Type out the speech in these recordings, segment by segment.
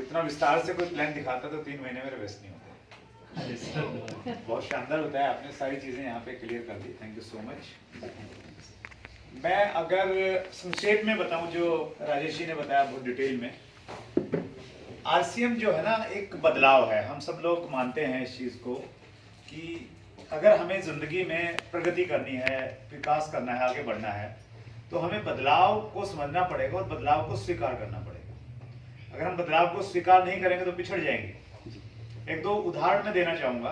इतना विस्तार से कोई प्लान दिखाता तो 3 महीने मेरे वेस्ट नहीं होते। बहुत शानदार होता है, आपने सारी चीज़ें यहाँ पे क्लियर कर दी, थैंक यू सो मच। मैं अगर संक्षेप में बताऊं जो राजेश जी ने बताया बहुत डिटेल में, आरसीएम जो है ना एक बदलाव है। हम सब लोग मानते हैं इस चीज़ को कि अगर हमें ज़िंदगी में प्रगति करनी है, विकास करना है, आगे बढ़ना है, तो हमें बदलाव को समझना पड़ेगा और बदलाव को स्वीकार करना पड़ेगा। अगर हम बदलाव को स्वीकार नहीं करेंगे तो पिछड़ जाएंगे। एक दो उदाहरण मैं देना चाहूँगा।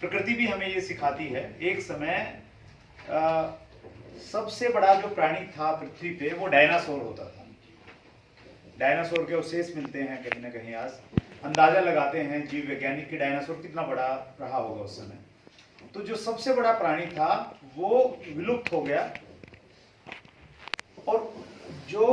प्रकृति भी हमें ये सिखाती है। एक समय सबसे बड़ा जो प्राणी था पृथ्वी पे वो डायनासोर होता था। डायनासोर के अवशेष मिलते हैं कहीं ना कहीं। आज अंदाजा लगाते हैं जीव वैज्ञानिक कि डायनासोर कितना बड़ा रहा होगा उस समय। तो जो सबसे बड़ा प्राणी था वो विलुप्त हो गया, और जो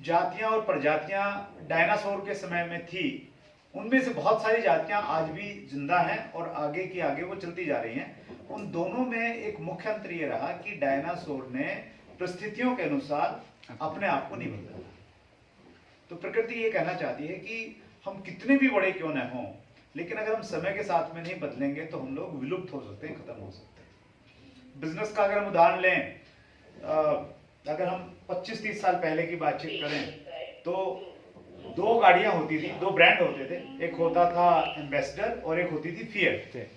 जातियां और प्रजातियां डायनासोर के समय में थी उनमें से बहुत सारी जातियां आज भी जिंदा हैं और आगे की आगे वो चलती जा रही हैं। उन दोनों में एक मुख्य अंतर ये रहा कि डायनासोर ने परिस्थितियों के अनुसार अपने आप को नहीं बदला। तो प्रकृति ये कहना चाहती है कि हम कितने भी बड़े क्यों न हों, लेकिन अगर हम समय के साथ में नहीं बदलेंगे तो हम लोग विलुप्त हो सकते हैं, खत्म हो सकते हैं। बिजनेस का अगर हम उदाहरण लें, अगर हम 25-30 साल पहले की बातचीत करें तो 2 गाड़ियां होती थी, 2 ब्रांड होते थे। एक होता था एम्बेसडर और एक होती थी फिएट।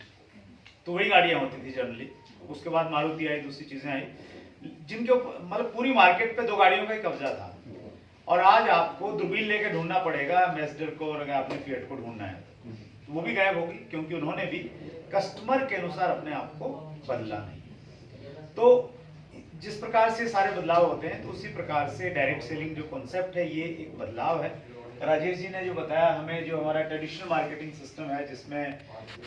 तो वही गाड़ियां होती थी जनरली। उसके बाद मारुति आई, दूसरी चीजें आई, जिनके मतलब पूरी मार्केट पे 2 गाड़ियों का ही कब्जा था। और आज आपको दूरबीन लेके ढूंढना पड़ेगा एम्बेसडर को, और अगर आपने फिएट को ढूंढना है तो वो भी गायब होगी, क्योंकि उन्होंने भी कस्टमर के अनुसार अपने आप को बदला नहीं। तो जिस प्रकार से सारे बदलाव होते हैं, तो उसी प्रकार से डायरेक्ट सेलिंग जो कॉन्सेप्ट है ये एक बदलाव है। राजेश जी ने जो बताया हमें, जो हमारा ट्रेडिशनल मार्केटिंग सिस्टम है जिसमें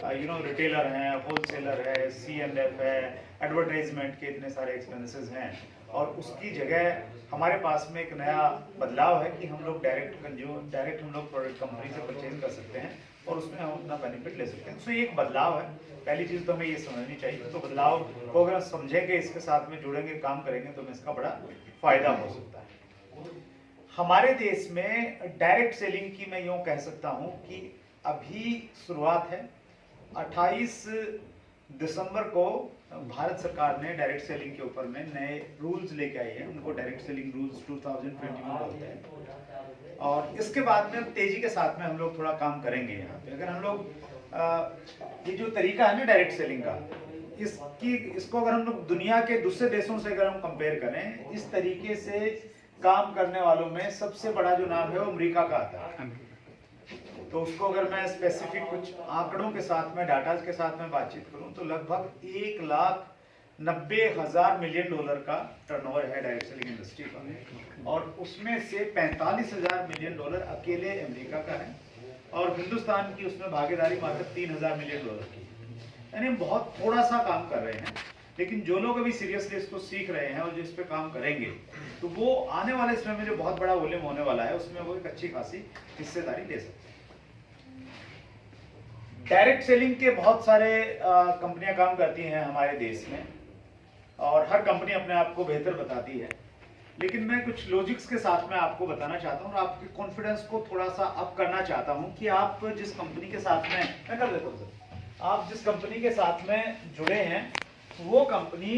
रिटेलर हैं, होलसेलर है, CNF है, एडवर्टाइजमेंट के इतने सारे एक्सपेंसेस हैं, और उसकी जगह हमारे पास में एक नया बदलाव है कि हम लोग डायरेक्ट हम लोग प्रोडक्ट कंपनी से परचेज कर सकते हैं और उसमें हम अपना बेनिफिट ले सकते हैं। तो ये एक बदलाव है। पहली चीज़ तो हमें ये समझनी चाहिए। तो बदलाव को अगर समझेंगे, इसके साथ में जुड़ेंगे, काम करेंगे, तो हमें इसका बड़ा फायदा हो सकता है। हमारे देश में डायरेक्ट सेलिंग की मैं यूँ कह सकता हूँ कि अभी शुरुआत है। 28 दिसंबर को भारत सरकार ने डायरेक्ट सेलिंग के ऊपर में नए रूल्स लेके आई है। उनको डायरेक्ट सेलिंग रूल्स 2021 बोलते हैं। और इसके बाद में तेजी के साथ में हम लोग थोड़ा काम करेंगे यहाँ पे। अगर हम लोग ये जो तरीका है ना डायरेक्ट सेलिंग का, इसको अगर हम लोग दुनिया के दूसरे देशों से अगर हम कंपेयर करें, इस तरीके से काम करने वालों में सबसे बड़ा जो नाम है वो अमेरिका का आता है। तो उसको अगर मैं स्पेसिफिक कुछ आंकड़ों के साथ में, डाटा के साथ में बातचीत करूं, तो लगभग 1,90,000 मिलियन डॉलर का टर्नओवर है डायरेक्ट सेलिंग इंडस्ट्री का, और उसमें से 45,000 मिलियन डॉलर अकेले अमेरिका का है, और हिंदुस्तान की उसमें भागीदारी मात्र 3,000 मिलियन डॉलर की। यानी हम बहुत थोड़ा सा काम कर रहे हैं, लेकिन जो लोग अभी सीरियसली इसको सीख रहे हैं और जो इस पे काम करेंगे, तो वो आने वाले समय में जो बहुत बड़ा वॉल्यूम होने वाला है उसमें वो एक अच्छी खासी हिस्सेदारी ले सकते हैं। डायरेक्ट सेलिंग के बहुत सारे कंपनियां काम करती हैं हमारे देश में, और हर कंपनी अपने आप को बेहतर बताती है, लेकिन मैं कुछ लॉजिक्स के साथ में आपको बताना चाहता हूँ और आपके कॉन्फिडेंस को थोड़ा सा अप करना चाहता हूँ कि आप जिस कंपनी के साथ में, मैं कर देता हूँ सर, आप जिस कंपनी के साथ में जुड़े हैं वो कंपनी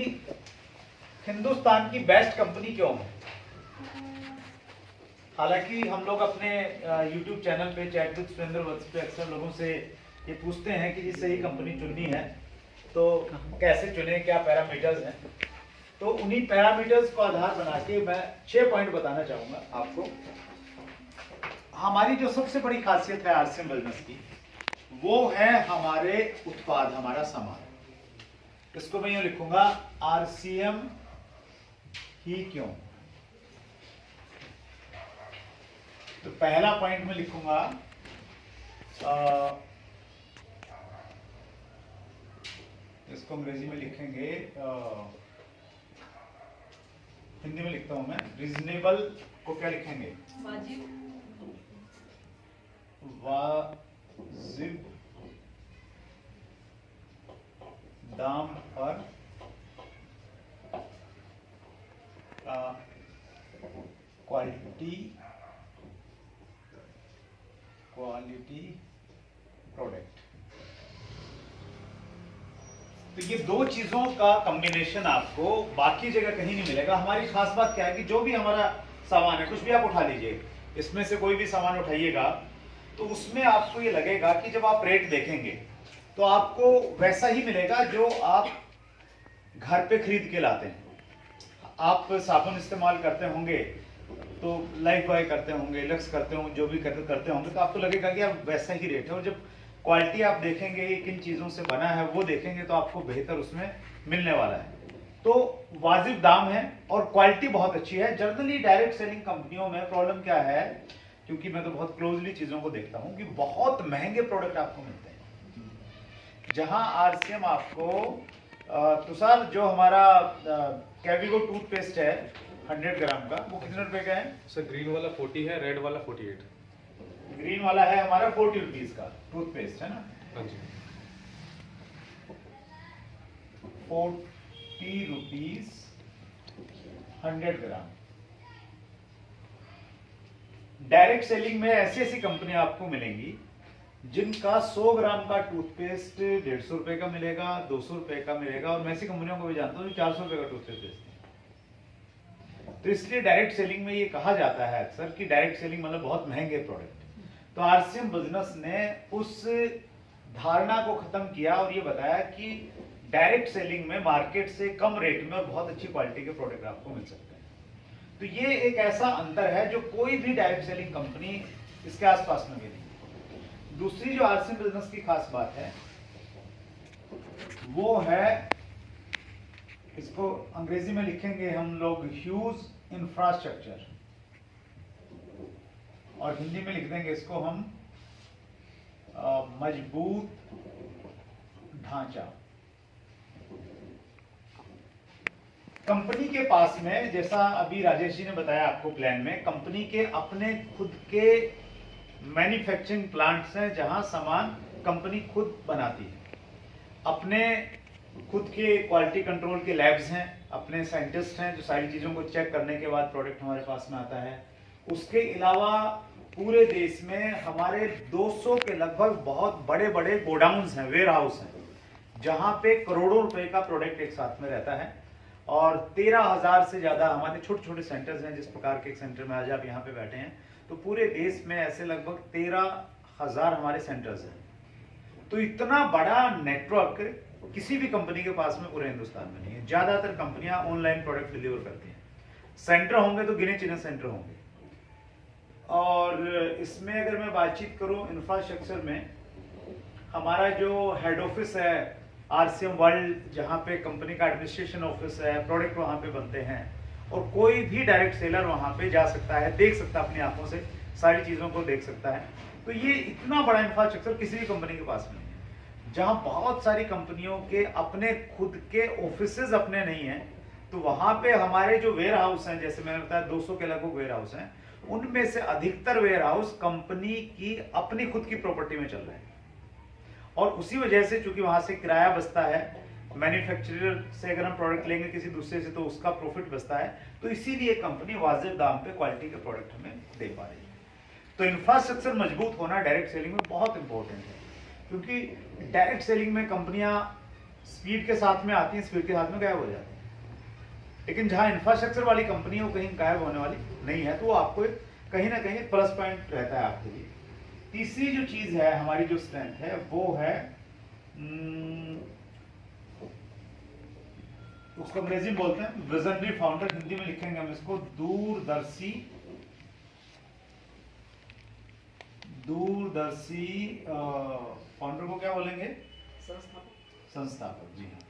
हिंदुस्तान की बेस्ट कंपनी क्यों है। हालांकि हम लोग अपने YouTube चैनल पे चैट विद सुरेंद्र वत्स पे अक्सर लोगों से ये पूछते हैं कि जिस सही कंपनी चुननी है तो कैसे चुने, क्या पैरामीटर्स हैं। तो उन्हीं पैरामीटर्स को आधार बना के मैं 6 पॉइंट बताना चाहूँगा आपको। हमारी जो सबसे बड़ी खासियत है आरसीएम बिजनेस की, वो है हमारे उत्पाद, हमारा सामान। इसको मैं यूँ लिखूंगा, आरसीएम ही क्यों। तो पहला पॉइंट में लिखूंगा इसको अंग्रेजी में लिखेंगे, हिंदी में लिखता हूं मैं, रीजनेबल को क्या लिखेंगे, वाजिब दाम पर क्वालिटी क्वालिटी प्रोडक्ट। तो ये दो चीजों का कॉम्बिनेशन आपको बाकी जगह कहीं नहीं मिलेगा। हमारी खास बात क्या है कि जो भी हमारा सामान है, कुछ भी आप उठा लीजिए, इसमें से कोई भी सामान उठाइएगा तो उसमें आपको ये लगेगा कि जब आप रेट देखेंगे तो आपको वैसा ही मिलेगा जो आप घर पे खरीद के लाते हैं। आप साबुन इस्तेमाल करते होंगे तो लाइफ बॉय करते होंगे, लक्स करते होंगे, जो भी करते होंगे, तो आपको लगेगा कि यार वैसा ही रेट है। और जब क्वालिटी आप देखेंगे, किन चीज़ों से बना है वो देखेंगे, तो आपको बेहतर उसमें मिलने वाला है। तो वाजिब दाम है और क्वालिटी बहुत अच्छी है। जनरली डायरेक्ट सेलिंग कंपनियों में प्रॉब्लम क्या है, क्योंकि मैं तो बहुत क्लोजली चीज़ों को देखता हूँ, कि बहुत महंगे प्रोडक्ट आपको मिलते हैं। जहां आरसीएम आपको तुषार जो हमारा कैविगो टूथपेस्ट है 100 ग्राम का, वो कितने रुपए का है सर? ग्रीन वाला 40 है, रेड वाला 48। ग्रीन वाला है हमारा 40 रुपीज का टूथपेस्ट है ना। हाँ जी। 40 रुपीज 100 ग्राम। डायरेक्ट सेलिंग में ऐसी ऐसी कंपनियां आपको मिलेंगी जिनका 100 ग्राम का टूथपेस्ट 150 रुपए का मिलेगा, 200 रुपए का मिलेगा। और मैं ऐसी कंपनियों को भी जानता हूँ जो 400 रुपए का टूथपेस्ट बेचती हैं। तो इसलिए डायरेक्ट सेलिंग में ये कहा जाता है अक्सर कि डायरेक्ट सेलिंग मतलब बहुत महंगे प्रोडक्ट। तो आरसीएम बिजनेस ने उस धारणा को खत्म किया और ये बताया कि डायरेक्ट सेलिंग में मार्केट से कम रेट में और बहुत अच्छी क्वालिटी के प्रोडक्ट आपको मिल सकते हैं। तो ये एक ऐसा अंतर है जो कोई भी डायरेक्ट सेलिंग कंपनी इसके आसपास में भी नहीं। दूसरी जो आरसीएम बिजनेस की खास बात है वो है, इसको अंग्रेजी में लिखेंगे हम लोग ह्यूज इंफ्रास्ट्रक्चर, और हिंदी में लिख देंगे इसको हम मजबूत ढांचा। कंपनी के पास में, जैसा अभी राजेश जी ने बताया आपको प्लान में, कंपनी के अपने खुद के मैन्युफैक्चरिंग प्लांट्स हैं जहां सामान कंपनी खुद बनाती है। अपने खुद के क्वालिटी कंट्रोल के लैब्स हैं, अपने साइंटिस्ट हैं जो सारी चीज़ों को चेक करने के बाद प्रोडक्ट हमारे पास में आता है। उसके अलावा पूरे देश में हमारे 200 के लगभग बहुत बड़े बड़े गोडाउन्स हैं, वेयर हाउस हैं, जहां पे करोड़ों रुपए का प्रोडक्ट एक साथ में रहता है। और 13,000 से ज़्यादा हमारे छोटे छोटे सेंटर्स हैं। जिस प्रकार के एक सेंटर में आज आप यहाँ पे बैठे हैं, तो पूरे देश में ऐसे लगभग 13,000 हमारे सेंटर्स हैं। तो इतना बड़ा नेटवर्क किसी भी कंपनी के पास में पूरे हिंदुस्तान में नहीं है। ज्यादातर कंपनियां ऑनलाइन प्रोडक्ट डिलीवर करती हैं। सेंटर होंगे तो गिने चुने सेंटर होंगे। और इसमें अगर मैं बातचीत करूं इंफ्रास्ट्रक्चर में, हमारा जो हेड ऑफिस है आरसीएम वर्ल्ड, जहां पे कंपनी का एडमिनिस्ट्रेशन ऑफिस है, प्रोडक्ट वहां पे बनते हैं, और कोई भी डायरेक्ट सेलर वहां पे जा सकता है, देख सकता है, अपनी आंखों से सारी चीजों को देख सकता है। तो ये इतना बड़ा इंफ्रास्ट्रक्चर किसी भी कंपनी के पास में नहीं है। जहां बहुत सारी कंपनियों के अपने खुद के ऑफिसेज अपने नहीं है, तो वहां पे हमारे जो वेयर हाउस हैं, जैसे मैंने बताया 200 के लगभग वेयर हाउस हैं, उनमें से अधिकतर वेयर हाउस कंपनी की अपनी खुद की प्रॉपर्टी में चल रहे हैं। और उसी वजह से, चूंकि वहां से किराया बचता है, मैन्युफैक्चरर से अगर हम प्रोडक्ट लेंगे किसी दूसरे से तो उसका प्रॉफिट बचता है, तो इसीलिए कंपनी वाजिब दाम पे क्वालिटी के प्रोडक्ट हमें दे पा रही है। तो इंफ्रास्ट्रक्चर मजबूत होना डायरेक्ट सेलिंग में बहुत इंपॉर्टेंट है, क्योंकि डायरेक्ट सेलिंग में कंपनियां स्पीड के साथ में आती हैं, स्पीड के साथ में गायब हो जाती हैं। लेकिन जहां इंफ्रास्ट्रक्चर वाली कंपनी है वो कहीं गायब होने वाली नहीं है, तो वो आपको कहीं ना कहीं प्लस पॉइंट रहता है आपके लिए। तीसरी जो चीज है हमारी, जो स्ट्रेंथ है, वो है उसको अंग्रेजी में बोलते हैं विजनरी फाउंडर, हिंदी में लिखेंगे हम इसको दूरदर्शी फाउंडर को क्या बोलेंगे? संस्थापक। जी हाँ।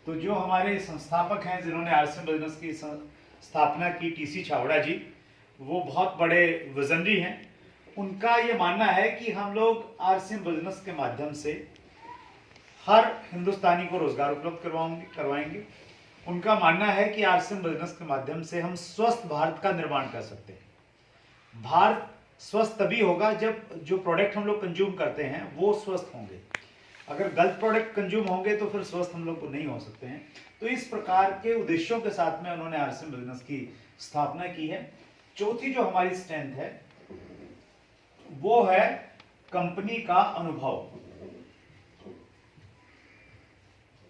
तो जो हमारे संस्थापक हैं जिन्होंने आरसीएम बिजनेस की स्थापना की, टीसी छावड़ा जी, वो बहुत बड़े विजनरी हैं। उनका ये मानना है कि हम लोग आरसीएम बिजनेस के माध्यम से हर हिंदुस्तानी को रोजगार उपलब्ध करवाएंगे। उनका मानना है कि आरसीएम बिजनेस के माध्यम से हम स्वस्थ भारत का निर्माण कर सकते हैं। भारत स्वस्थ तभी होगा जब जो प्रोडक्ट हम लोग कंज्यूम करते हैं वो स्वस्थ होंगे। अगर गलत प्रोडक्ट कंज्यूम होंगे तो फिर स्वस्थ हम लोग को नहीं हो सकते हैं। तो इस प्रकार के उद्देश्यों के साथ में उन्होंने आरसीएम बिजनेस की स्थापना की है। चौथी जो हमारी स्ट्रेंथ है वो है कंपनी का अनुभव।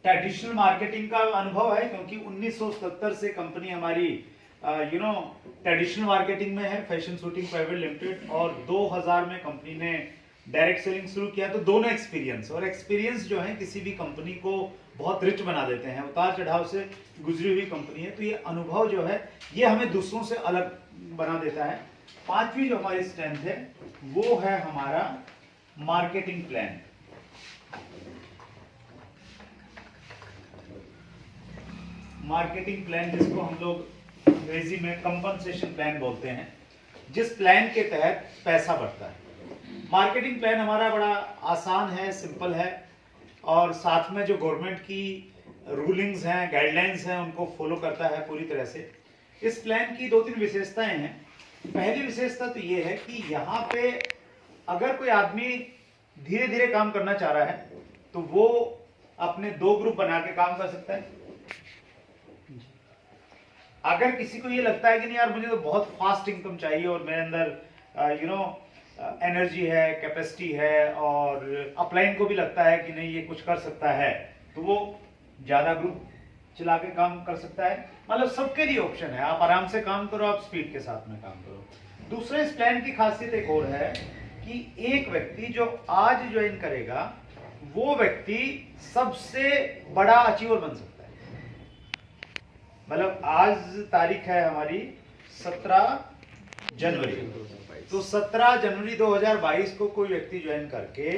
ट्रेडिशनल मार्केटिंग का अनुभव है, क्योंकि 1977 से कंपनी हमारी ट्रेडिशनल मार्केटिंग में है, फैशन शूटिंग प्राइवेट लिमिटेड, और 2000 में कंपनी ने डायरेक्ट सेलिंग शुरू किया। तो दोनों एक्सपीरियंस, और एक्सपीरियंस जो है किसी भी कंपनी को बहुत रिच बना देते हैं, उतार चढ़ाव से गुजरी हुई कंपनी है, तो ये अनुभव जो है ये हमें दूसरों से अलग बना देता है। पांचवी जो हमारी स्ट्रेंथ है वो है हमारा मार्केटिंग प्लान। मार्केटिंग प्लान जिसको हम लोग अंग्रेजी में कंपनसेशन प्लान बोलते हैं, जिस प्लान के तहत पैसा बढ़ता है। मार्केटिंग प्लान हमारा बड़ा आसान है, सिंपल है, और साथ में जो गवर्नमेंट की रूलिंग्स हैं, गाइडलाइंस हैं, उनको फॉलो करता है पूरी तरह से। इस प्लान की 2-3 विशेषताएं हैं। पहली विशेषता तो ये है कि यहाँ पे अगर कोई आदमी धीरे धीरे काम करना चाह रहा है तो वो अपने 2 ग्रुप बना के काम कर सकता है। अगर किसी को ये लगता है कि नहीं यार मुझे तो बहुत फास्ट इनकम चाहिए और मेरे अंदर एनर्जी है, कैपेसिटी है, और अपलाइन को भी लगता है कि नहीं ये कुछ कर सकता है, तो वो ज्यादा ग्रुप चला के काम कर सकता है। मतलब सबके लिए ऑप्शन है, आप आराम से काम करो, आप स्पीड के साथ में काम करो। दूसरे इस प्लान की खासियत एक और है कि एक व्यक्ति जो आज ज्वाइन करेगा वो व्यक्ति सबसे बड़ा अचीवर बन सकता है। मतलब आज तारीख है हमारी 17 जनवरी, तो 17 जनवरी 2022 को कोई व्यक्ति ज्वाइन करके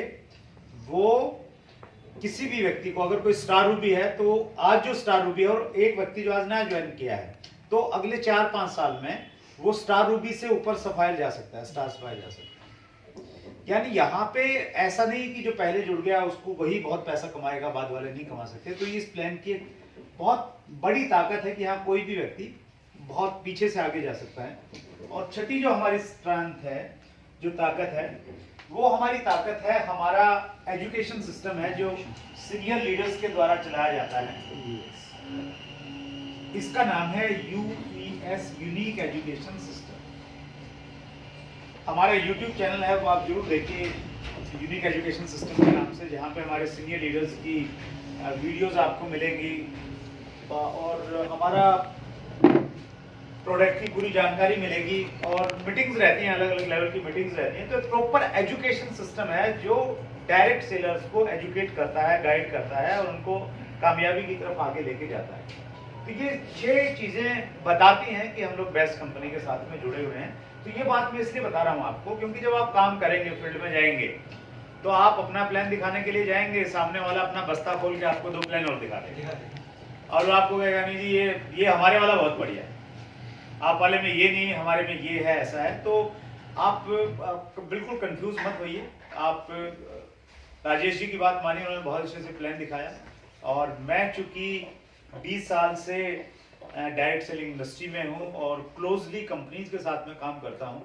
वो किसी भी व्यक्ति को, अगर कोई स्टार रूबी है तो आज जो स्टार रूबी है, और एक व्यक्ति जो आज नया ज्वाइन किया है, तो अगले 4-5 साल में वो स्टार रूबी से ऊपर सफायर जा सकता है, स्टार सफायर जा सकता है। यानी यहाँ पे ऐसा नहीं कि जो पहले जुड़ गया उसको वही बहुत पैसा कमाएगा, बाद वाले नहीं कमा सकते। तो इस प्लान की एक बहुत बड़ी ताकत है कि यहाँ कोई भी व्यक्ति बहुत पीछे से आगे जा सकता है। और छठी जो हमारी स्ट्रेंथ है, जो ताकत है, वो हमारी ताकत है हमारा एजुकेशन सिस्टम है, जो सीनियर लीडर्स के द्वारा चलाया जाता है। इसका नाम है UES, यूनिक एजुकेशन सिस्टम। हमारा YouTube चैनल है, वो आप जरूर देखिए, यूनिक एजुकेशन सिस्टम के नाम से, जहाँ पे हमारे सीनियर लीडर्स की वीडियोस आपको मिलेंगी, और हमारा प्रोडक्ट की पूरी जानकारी मिलेगी, और मीटिंग्स रहती हैं, अलग अलग लेवल की मीटिंग्स रहती हैं। तो प्रॉपर एजुकेशन सिस्टम है जो डायरेक्ट सेलर्स को एजुकेट करता है, गाइड करता है, और उनको कामयाबी की तरफ आगे लेके जाता है। तो ये 6 चीजें बताती हैं कि हम लोग बेस्ट कंपनी के साथ में जुड़े हुए हैं। तो ये बात मैं इसलिए बता रहा हूँ आपको, क्योंकि जब आप काम करेंगे, फील्ड में जाएंगे, तो आप अपना प्लान दिखाने के लिए जाएंगे, सामने वाला अपना बस्ता खोल के आपको 2 प्लान और दिखा देगा, और वो आपको कहेगा नहीं जी ये हमारे वाला बहुत बढ़िया है, आप वाले में ये नहीं, हमारे में ये है, ऐसा है। तो आप बिल्कुल कंफ्यूज मत होइए। आप राजेश जी की बात मानिए, उन्होंने बहुत अच्छे से प्लान दिखाया, और मैं चूंकि 20 साल से डायरेक्ट सेलिंग इंडस्ट्री में हूँ और क्लोजली कंपनीज के साथ में काम करता हूँ,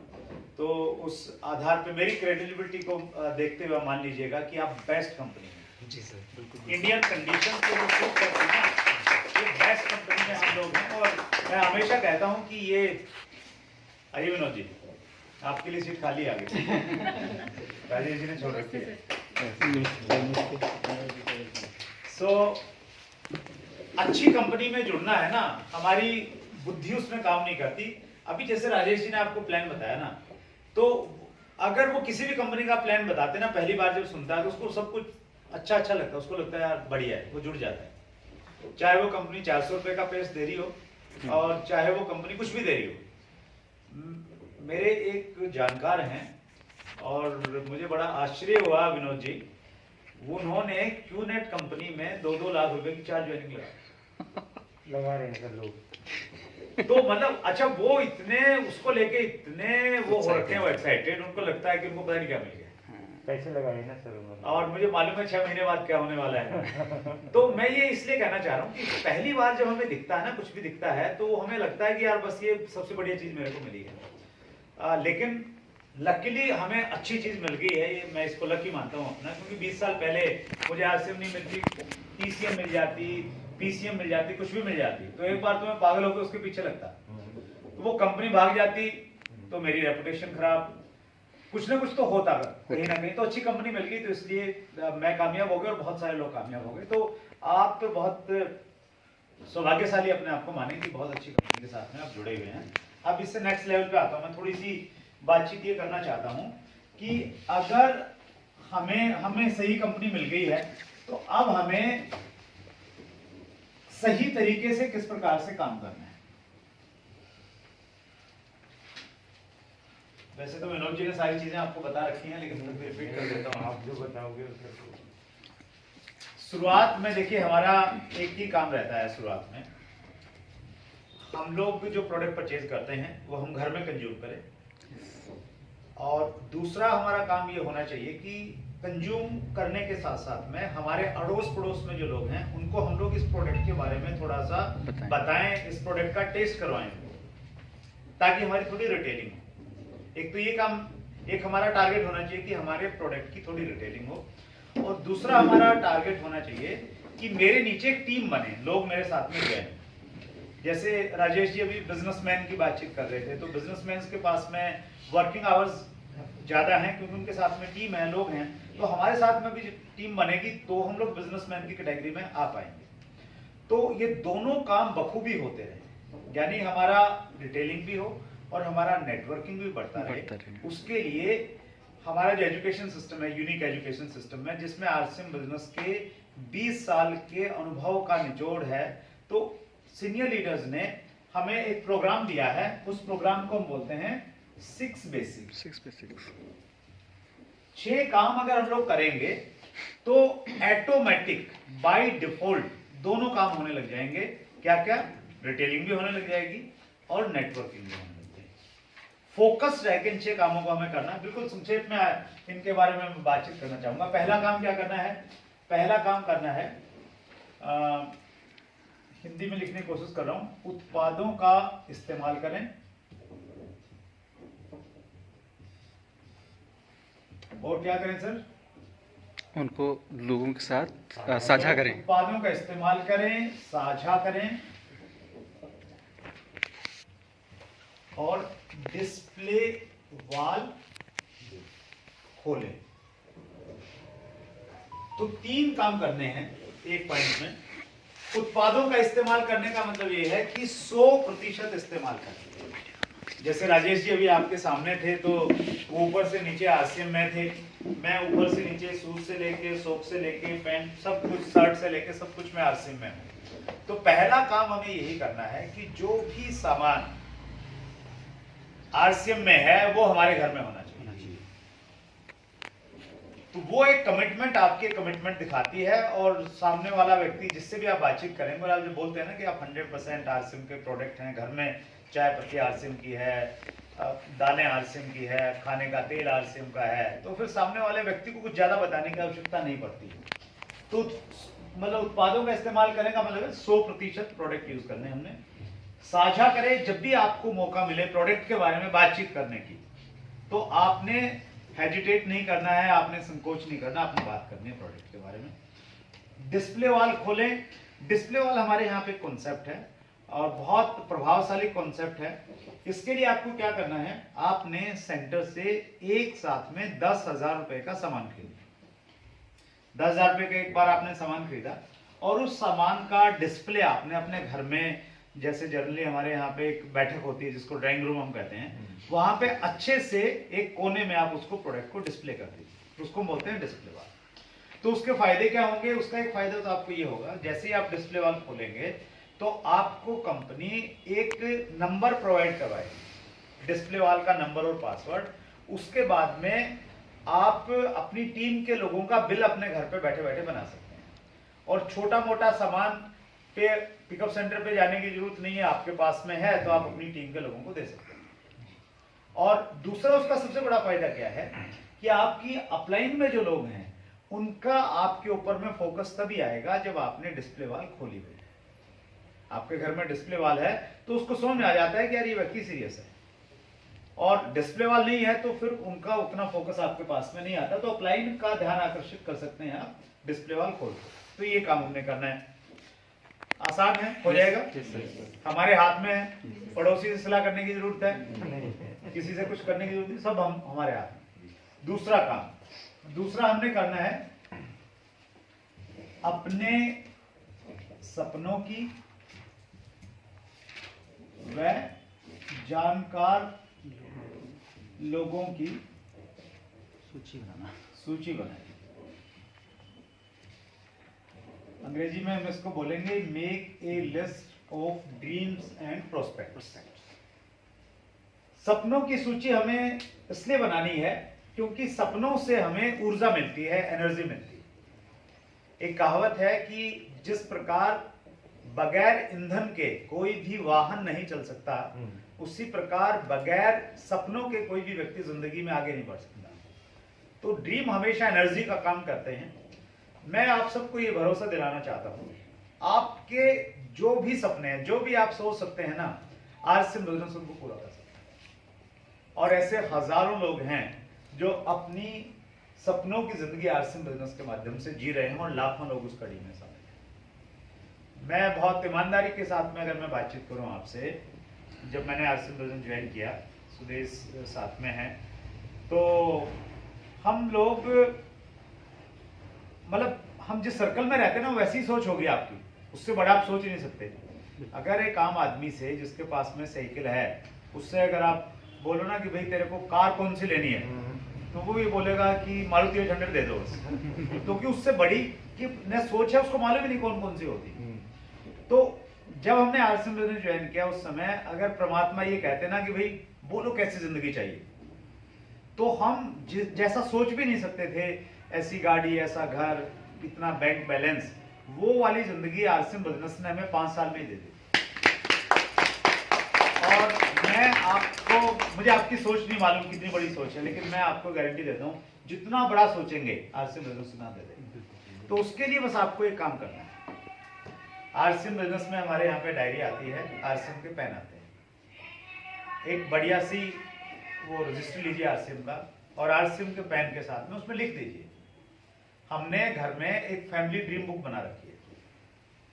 तो उस आधार पे मेरी क्रेडिबिलिटी को देखते हुए मान लीजिएगा कि आप बेस्ट कंपनी हैं। जी सर, बिल्कुल। इंडियन कंडीशंस को जो सूट करती है, ये बेस्ट कंपनी में हम लोग हैं। और मैं हमेशा कहता हूँ कि ये, आइए विनोद जी, आपके लिए सीट खाली आ गई, राजेश जी ने छोड़ रखी है। अच्छी कंपनी में जुड़ना है ना, हमारी बुद्धि उसमें काम नहीं करती। अभी जैसे राजेश जी ने आपको प्लान बताया ना, तो अगर वो किसी भी कंपनी का प्लान बताते ना, पहली बार जब सुनता है तो उसको सब कुछ अच्छा लगता है, उसको लगता है यार बढ़िया है, वो जुड़ जाता है। चाहे वो कंपनी 400 रुपए का पेस्ट दे रही हो, और चाहे वो कंपनी कुछ भी दे रही हो। मेरे एक जानकार हैं, और मुझे बड़ा आश्चर्य हुआ विनोद जी, उन्होंने क्यूनेट कंपनी में 2-2 लाख रुपए की चार्ज ज्वाइनिंग लगा रहे हैं सर लोग। तो मतलब अच्छा, वो इतने उसको लेके इतने वो हो रखे हैं एक्साइटेड, उनको लगता है कि उनको पता नहीं क्या मिल गया, पैसे लगाए ना सर उन्होंने, और मुझे मालूम है 6 महीने बाद क्या होने वाला है। तो मैं ये इसलिए कहना चाह रहा हूँ कि पहली बार जब हमें दिखता है ना, कुछ भी दिखता है, तो हमें लगता है कि यार बस ये सबसे बढ़िया चीज मेरे को मिली है। लेकिन लकीली हमें अच्छी चीज मिल गई है, ये मैं इसको लकी मानता हूँ अपना, क्योंकि 20 साल पहले मुझे आरसीएम नहीं मिलती, पीसीएम मिल जाती, पीसीएम मिल जाती, कुछ भी मिल जाती, तो एक बार तो मैं पागल होकर उसके पीछे लगता, तो वो कंपनी भाग जाती, तो मेरी रेपुटेशन खराब, कुछ ना कुछ तो होता कहीं ना कहीं। तो अच्छी कंपनी मिल गई तो इसलिए मैं कामयाब हो गया और बहुत सारे लोग कामयाब हो गए। तो आप तो बहुत सौभाग्यशाली अपने आप को माने कि बहुत अच्छी कंपनी के साथ में आप जुड़े हुए हैं। अब इससे नेक्स्ट लेवल पे आता हूँ, मैं थोड़ी सी बातचीत ये करना चाहता हूँ कि अगर हमें सही कंपनी मिल गई है तो अब हमें सही तरीके से किस प्रकार से काम करना है। वैसे तो विनोद जी ने सारी चीजें आपको बता रखी हैं, लेकिन मैं रिपीट कर देता हूँ। आप जो बताओगे उसको। शुरुआत में देखिए हमारा एक ही काम रहता है। शुरुआत में हम लोग जो प्रोडक्ट परचेज करते हैं वो हम घर में कंज्यूम करें, और दूसरा हमारा काम ये होना चाहिए कि कंज्यूम करने के साथ साथ में हमारे अड़ोस पड़ोस में जो लोग हैं उनको हम लोग इस प्रोडक्ट के बारे में थोड़ा सा बताएं, इस प्रोडक्ट का टेस्ट करवाएं, ताकि हमारी थोड़ी रिटेलिंग हो। एक तो ये काम, एक हमारा टारगेट होना चाहिए कि हमारे प्रोडक्ट की थोड़ी रिटेलिंग हो, और दूसरा हमारा टारगेट होना चाहिए कि मेरे नीचे एक टीम बने, लोग मेरे साथ में गए। जैसे राजेश जी अभी बिजनेसमैन की बातचीत कर रहे थे, तो बिजनेसमैन के पास में वर्किंग आवर्स ज्यादा हैं क्योंकि उनके साथ में टीम है, लोग हैं। तो हमारे साथ में भी टीम बनेगी तो हम लोग बिजनेसमैन की कैटेगरी में आ पाएंगे। तो ये दोनों काम बखूबी होते रहे, यानी हमारा रिटेलिंग भी हो और हमारा नेटवर्किंग भी बढ़ता रहे। उसके लिए हमारा जो एजुकेशन सिस्टम है, यूनिक एजुकेशन सिस्टम है, जिसमें आरसीएम बिजनेस के 20 साल के अनुभव का निचोड़ है। तो सीनियर लीडर्स ने हमें एक प्रोग्राम दिया है, उस प्रोग्राम को हम बोलते हैं 6 बेसिक्स। 6 काम अगर हम लोग करेंगे तो ऑटोमेटिक बाय डिफॉल्ट दोनों काम होने लग जाएंगे। क्या क्या? रिटेलिंग भी होने लग जाएगी और नेटवर्किंग भी होने लग जाएगी। फोकस रह के इन 6 कामों को हमें करना है। बिल्कुल संक्षेप में इनके बारे में मैं बातचीत करना चाहूंगा। पहला काम क्या करना है? पहला काम करना है, हिंदी में लिखने की कोशिश कर रहा हूं, उत्पादों का इस्तेमाल करें और क्या करें सर? उनको लोगों के साथ साझा करें। उत्पादों का इस्तेमाल करें, साझा करें और डिस्प्ले वॉल खोलें। तो 3 काम करने हैं एक पॉइंट में। उत्पादों का इस्तेमाल करने का मतलब यह है कि 100% इस्तेमाल करें। जैसे राजेश जी अभी आपके सामने थे तो ऊपर से नीचे आरसीएम में थे, मैं ऊपर से नीचे शूज से लेके सॉक्स से लेके पैंट सब कुछ, शर्ट से लेके सब कुछ मैं आरसीएम में हूं। तो पहला काम हमें यही करना है कि जो भी सामान आरसीएम में है वो हमारे घर में होना चाहिए। तो वो एक कमिटमेंट, आपकी कमिटमेंट दिखाती है, और सामने वाला व्यक्ति जिससे भी आप बातचीत करेंगे, और आप जो बोलते हैं ना कि आप 100% आरसीएम के प्रोडक्ट हैं, घर में चाय पत्ती आरसीएम की है, दाने आरसीएम की है, खाने का तेल आरसीएम का है, तो फिर सामने वाले व्यक्ति को कुछ ज्यादा बताने की आवश्यकता नहीं पड़ती। तो मतलब उत्पादों का इस्तेमाल करने का मतलब है 100% प्रोडक्ट यूज करने हमने। साझा करें, जब भी आपको मौका मिले प्रोडक्ट के बारे में बातचीत करने की, तो आपने हेजिटेट नहीं करना है, आपने संकोच नहीं करना, आपने बात करनी है प्रोडक्ट के बारे में। डिस्प्ले वॉल खोलें। डिस्प्ले वॉल हमारे यहाँ पे कॉन्सेप्ट है और बहुत प्रभावशाली कॉन्सेप्ट है। इसके लिए आपको क्या करना है, आपने सेंटर से एक साथ में 10,000 रुपए का सामान खरीदा। 10,000 रुपए का एक बार आपने सामान खरीदा और उस सामान का डिस्प्ले आपने अपने घर में, जैसे जनरली हमारे यहाँ पे एक बैठक होती है जिसको ड्राइंग रूम हम कहते हैं, वहां पे अच्छे से एक कोने में आप उसको प्रोडक्ट को डिस्प्ले कर दीजिए, उसको बोलते हैं डिस्प्ले वॉल। तो उसके फायदे क्या होंगे? उसका एक फायदा तो आपको ये होगा, जैसे ही आप डिस्प्ले वॉल खोलेंगे तो आपको कंपनी एक नंबर प्रोवाइड करवाएगी, डिस्प्ले वॉल का नंबर और पासवर्ड। उसके बाद में आप अपनी टीम के लोगों का बिल अपने घर पे बैठे बैठे बना सकते हैं, और छोटा मोटा सामान पे पिकअप सेंटर पे जाने की जरूरत नहीं है, आपके पास में है तो आप अपनी टीम के लोगों को दे सकते हैं। और दूसरा उसका सबसे बड़ा फायदा क्या है कि आपकी अपलाइन में जो लोग हैं उनका आपके ऊपर में फोकस तभी आएगा जब आपने डिस्प्ले वॉल खोली हुई है। आपके घर में डिस्प्ले वॉल है तो उसको समझ में आ जाता है कि यार ये व्यक्ति सीरियस है, और डिस्प्ले वॉल नहीं है तो फिर उनका उतना फोकस आपके पास में नहीं आता। तो अपलाइन का ध्यान आकर्षित कर सकते हैं आप डिस्प्ले वॉल खोल के। तो ये काम हमने करना है, आसान है, हो जाएगा, हमारे हाथ में है, पड़ोसी से सलाह करने की जरूरत है। किसी से कुछ करने की जरूरत नहीं, सब हम हमारे हाथ में। दूसरा हमने करना है अपने सपनों की व जानकार लोगों की सूची बनाए। अंग्रेजी में हम इसको बोलेंगे make a list of dreams and prospects. सपनों की सूची हमें इसलिए बनानी है क्योंकि सपनों से हमें ऊर्जा मिलती है, एनर्जी मिलती है। एक कहावत है कि जिस प्रकार बगैर ईंधन के कोई भी वाहन नहीं चल सकता, उसी प्रकार बगैर सपनों के कोई भी व्यक्ति जिंदगी में आगे नहीं बढ़ सकता। तो ड्रीम हमेशा एनर्जी का काम करते हैं। मैं आप सबको ये भरोसा दिलाना चाहता हूं, आपके जो भी सपने हैं, जो भी आप सोच सकते हैं ना, आज से बिजनेस उनको पूरा कर सकते हैं। और ऐसे हजारों लोग हैं जो अपनी सपनों की जिंदगी आरसीएम बिजनेस के माध्यम से जी रहे हैं और लाखों लोग उस कड़ी में शामिल हैं। मैं बहुत ईमानदारी के साथ में अगर मैं बातचीत करूं आपसे, जब मैंने आरसीएम बिजनेस ज्वाइन किया, सुदेश साथ में है, तो हम लोग मतलब हम जिस सर्कल में रहते हैं ना, वैसी ही सोच होगी आपकी, उससे बड़ा आप सोच ही नहीं सकते। अगर एक आम आदमी से जिसके पास में साइकिल है, उससे अगर आप बोलो ना कि भाई तेरे को कार कौन सी लेनी है, तो वो ये बोलेगा कि मारुति 800 दे दो बस। क्योंकि उससे बड़ी कि न सोच है, उसको मालूम ही नहीं कौन कौन सी होती। तो जब हमने आरसीएम बिजनेस ज्वाइन किया, उस समय अगर परमात्मा ये कहते ना कि भाई बोलो कैसी जिंदगी चाहिए, तो हम जैसा सोच भी नहीं सकते थे, ऐसी गाड़ी, ऐसा घर, इतना बैंक बैलेंस, वो वाली जिंदगी आरसीएम बिजनेस ने हमें 5 साल में ही दे दी। और मैं आपको, मुझे आपकी सोच नहीं मालूम कितनी बड़ी सोच है, लेकिन मैं आपको गारंटी देता हूँ जितना बड़ा सोचेंगे आरसीएम बिजनेस ना दे देंगे। तो उसके लिए बस आपको एक काम करना है। आरसीएम बिजनेस में हमारे यहाँ पे डायरी आती है, आरसीएम के पेन आते हैं। एक बढ़िया सी वो रजिस्टर लीजिए आरसीएम का, और आरसीएम के पेन के साथ में उसमें लिख दीजिए, हमने घर में एक फैमिली ड्रीम बुक बना रखी है।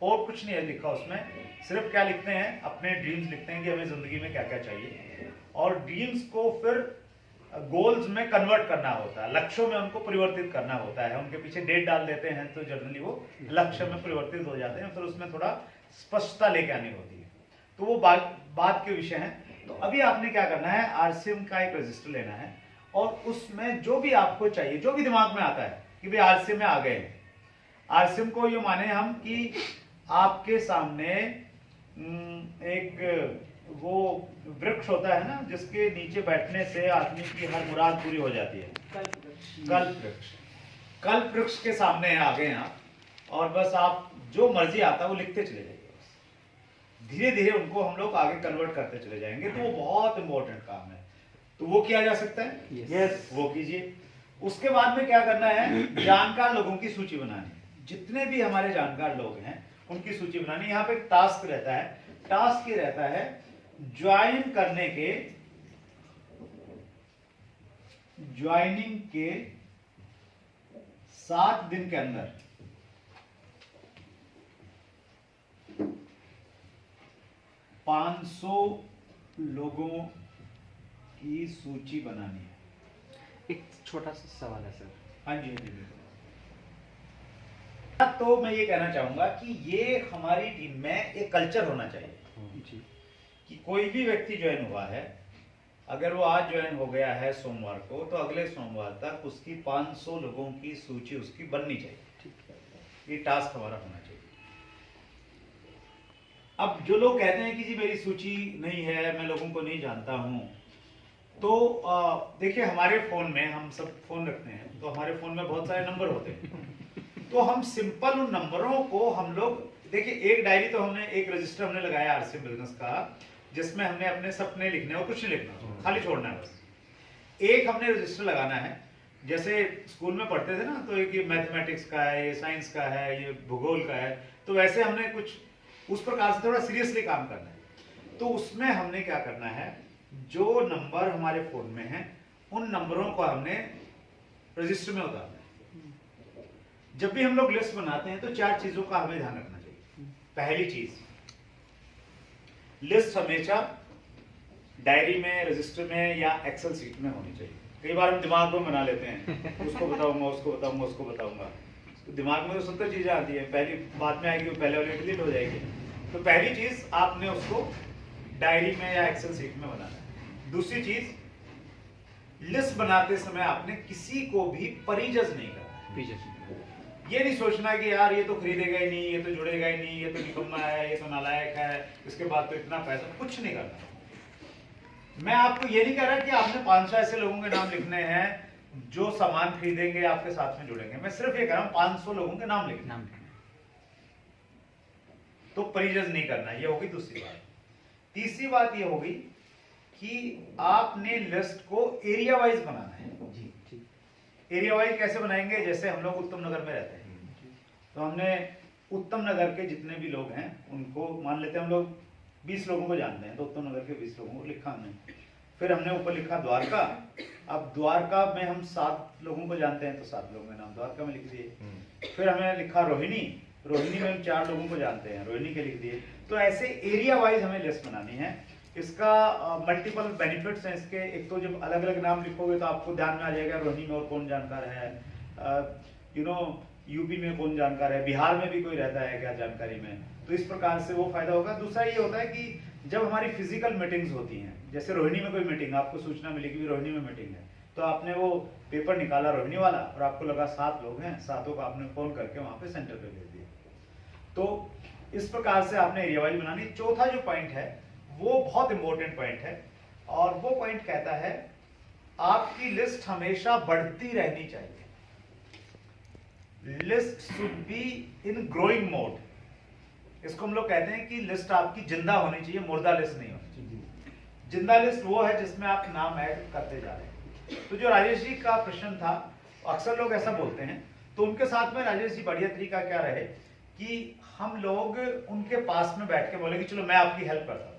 और कुछ नहीं है लिखा उसमें, सिर्फ क्या लिखते हैं, अपने ड्रीम्स लिखते हैं कि हमें जिंदगी में क्या क्या चाहिए, और ड्रीम्स को फिर गोल्स में कन्वर्ट करना होता है, लक्ष्यों में उनको परिवर्तित करना होता है। उनके पीछे डेट डाल देते हैं तो जनरली वो लक्ष्य में परिवर्तित हो जाते हैं, फिर उसमें थोड़ा स्पष्टता लेके आनी होती है। तो वो बात के विषय हैं। तो अभी आपने क्या करना है, आरसीएम का एक रजिस्टर लेना है, और उसमें जो भी आपको चाहिए, जो भी दिमाग में आता है कि भाई आरसीएम में आ गए हैं। आरसीएम को ये माने हम कि आपके सामने एक वो वृक्ष होता है ना, जिसके नीचे बैठने से आदमी की हर मुराद पूरी हो जाती है, कल्प वृक्ष के सामने आ गए आप, और बस आप जो मर्जी आता है वो लिखते चले जाइए। धीरे धीरे उनको हम लोग आगे कन्वर्ट करते चले जाएंगे। तो वो बहुत इंपॉर्टेंट काम है। तो वो किया जा सकता है, यस वो कीजिए। उसके बाद में क्या करना है, जानकार लोगों की सूची बनानी है। जितने भी हमारे जानकार लोग हैं उनकी सूची बनानी। यहाँ पे एक टास्क रहता है, टास्क ये रहता है ज्वाइनिंग के 7 दिन के अंदर 500 लोगों की सूची बनानी है। एक छोटा सा सवाल है सर। हाँ जी, हाँ जी, बिल्कुल। तो मैं ये कहना चाहूंगा कि ये हमारी टीम में एक कल्चर होना चाहिए जी। कि कोई भी व्यक्ति ज्वाइन हुआ है, अगर वो आज ज्वाइन हो गया है सोमवार को, तो अगले सोमवार तक उसकी 500 लोगों की सूची उसकी बननी चाहिए। ये टास्क हमारा होना चाहिए। अब जो लोग कहते हैं कि जी मेरी सूची नहीं है, मैं लोगों को नहीं जानता हूं, तो देखिए हमारे फोन में, हम सब फोन रखते हैं, तो हमारे फोन में बहुत सारे नंबर होते हैं। तो हम सिंपल उन नंबरों को हम लोग, देखिए एक डायरी तो हमने, एक रजिस्टर हमने लगाया आरसीएम बिजनेस का, जिसमें हमने अपने सपने लिखने और कुछ नहीं लिखना, खाली छोड़ना है बस। एक हमने रजिस्टर लगाना है, जैसे स्कूल में पढ़ते थे ना, तो एक ये मैथमेटिक्स का है, ये साइंस का है, ये भूगोल का है, तो वैसे हमने कुछ उस प्रकार से थोड़ा सीरियसली काम करना है। तो उसमें हमने क्या करना है, जो नंबर हमारे फोन में हैं उन नंबरों को हमने रजिस्टर में उतारना है। जब भी हम लोग लिस्ट बनाते हैं तो 4 चीजों का हमें ध्यान रखना चाहिए। पहली चीज, लिस्ट हमेशा डायरी में, रजिस्टर में या एक्सेल सीट में होनी चाहिए। कई बार हम दिमाग में बना लेते हैं, उसको बताऊंगा, उसको बताऊंगा, उसको बताऊंगा, तो दिमाग में तो 70 चीजें आती है, पहली बाद में आएगी, वो पहले वाली डिलीट हो जाएगी। तो पहली चीज आपने उसको डायरी में या एक्सेल सीट में बनाना है। दूसरी चीज, लिस्ट बनाते समय आपने किसी को भी परिजज नहीं करना। ये नहीं सोचना कि यार ये तो खरीदेगा ही नहीं, ये तो जुड़ेगा ही नहीं, ये तो निकम्मा है, ये तो नालायक है, इसके बाद तो इतना पैसा, कुछ नहीं करना। मैं आपको ये नहीं कह रहा कि आपने 500 ऐसे लोगों के नाम लिखने हैं जो सामान खरीदेंगे, आपके साथ में जुड़ेंगे। मैं सिर्फ ये कह रहा हूं 500 लोगों के नाम लिखना, तो परिजज नहीं करना। ये होगी दूसरी बात। तीसरी बात ये होगी कि आपने लिस्ट को एरिया वाइज बनाना है। एरिया वाइज कैसे बनाएंगे? जैसे हम लोग उत्तम नगर में रहते हैं, तो हमने उत्तम नगर के जितने भी लोग हैं उनको मान लेते हैं, हम लोग 20 लोगों को जानते हैं, तो उत्तम नगर के 20 लोगों को लिखा हमने। फिर हमने ऊपर लिखा द्वारका। अब द्वारका में हम 7 लोगों को जानते हैं, तो 7 लोगों के नाम द्वारका में लिख दिए। फिर हमने लिखा रोहिणी, रोहिणी में हम 4 लोगों को जानते हैं, रोहिणी के लिख दिए। तो ऐसे एरिया वाइज हमें लिस्ट बनानी है। इसका मल्टीपल बेनिफिट्स हैं इसके। एक तो जब अलग अलग नाम लिखोगे तो आपको ध्यान में आ जाएगा रोहिणी में और कौन जानकार है, यूपी में कौन जानकार है, बिहार में भी कोई रहता है क्या जानकारी में, तो इस प्रकार से वो फायदा होगा। दूसरा ये होता है कि जब हमारी फिजिकल मीटिंग्स होती हैं, जैसे रोहिणी में कोई मीटिंग, आपको सूचना मिली कि रोहिणी में मीटिंग है, तो आपने वो पेपर निकाला रोहिणी वाला और आपको लगा 7 लोग हैं, 7 को आपने फोन करके वहां पे सेंटर पे भेज दिया। तो इस प्रकार से आपने एरिया वाइज बनानी। चौथा जो पॉइंट है वो बहुत इंपॉर्टेंट पॉइंट है, और वो पॉइंट कहता है आपकी लिस्ट हमेशा बढ़ती रहनी चाहिए। List should be in growing mode. इसको हम लोग कहते हैं कि लिस्ट आपकी जिंदा होनी चाहिए, मुर्दा लिस्ट नहीं होनी चाहिए। जिंदा लिस्ट वो है जिसमें आप नाम ऐड करते जा रहे हैं। तो जो राजेश जी का प्रश्न था, अक्सर लोग ऐसा बोलते हैं, तो उनके साथ में राजेश जी बढ़िया तरीका क्या रहे कि हम लोग उनके पास में बैठ के बोले कि चलो मैं आपकी हेल्प करता हूं,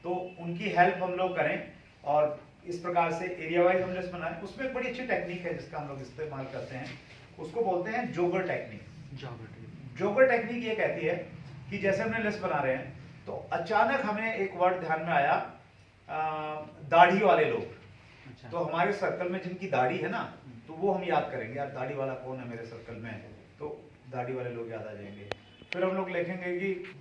तो उनकी हेल्प हम लोग करें और इस प्रकार से एरिया वाइज हम लिस्ट बनाएं। उसमें एक बड़ी अच्छी टेक्निक है जिसका हम लोग इस्तेमाल करते हैं, उसको बोलते हैं जोगर टेक्निक। जोगर टेक्निक ये कहती है कि जैसे हमने लिस्ट बना रहे हैं, तो अचानक हमें एक वर्ड ध्यान में आया, दाढ़ी वाले लोग। अच्छा। तो हमारे सर्कल में जिनकी दाढ़ी है ना, तो वो हम याद करेंगे, यार दाढ़ी वाला कौन है मेरे सर्कल में, तो दाढ़ी वाले लोग याद आ जाएंगे। फिर हम लोग लिखेंगे कि